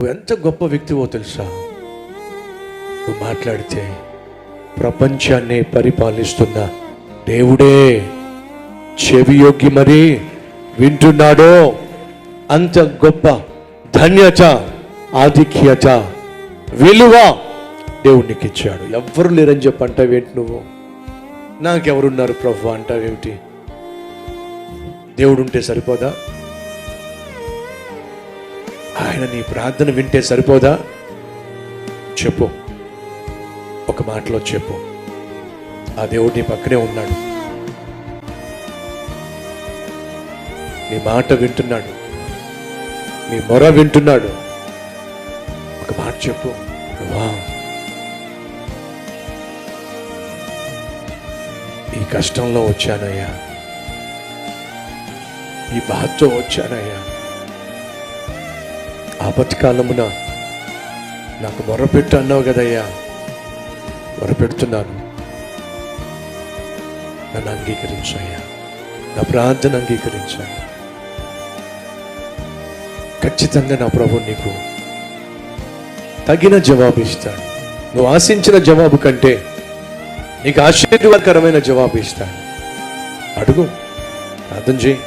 నువ్వు ఎంత గొప్ప వ్యక్తివో తెలుసా? నువ్వు మాట్లాడితే ప్రపంచాన్ని పరిపాలిస్తున్న దేవుడే చెవియొగ్గి మరి వింటున్నాడో అంత గొప్ప ధన్యత, ఆధిక్యత, విలువ దేవునికి ఇచ్చాడు. ఎవ్వరు లేరని చెప్పి అంటావేంటి నువ్వు? నాకెవరున్నారు ప్రభు అంటావేమిటి? దేవుడు ఉంటే సరిపోదా? ఆయన నీ ప్రార్థన వింటే సరిపోదా? చెప్పు, ఒక మాటలో చెప్పు. ఆ దేవుడు నీ పక్కనే ఉన్నాడు, నీ మాట వింటున్నాడు, నీ మొర వింటున్నాడు. ఒక మాట చెప్పు, వా ఈ కష్టంలో వచ్చానయ్యా, ఈ బాధతో వచ్చానయ్యా, ఆపత్కాలమున నాకు మొరపెట్టు అన్నావు కదయ్యా, మొరపెడుతున్నాను, నన్ను అంగీకరించయ్యా, నా ప్రార్థన అంగీకరించాను. ఖచ్చితంగా నా ప్రభు నీకు తగిన జవాబు ఇస్తాడు. నువ్వు ఆశించిన జవాబు కంటే నీకు ఆశీర్వాదకరమైన జవాబు ఇస్తాడు. అడుగు, ప్రార్థన చేయి.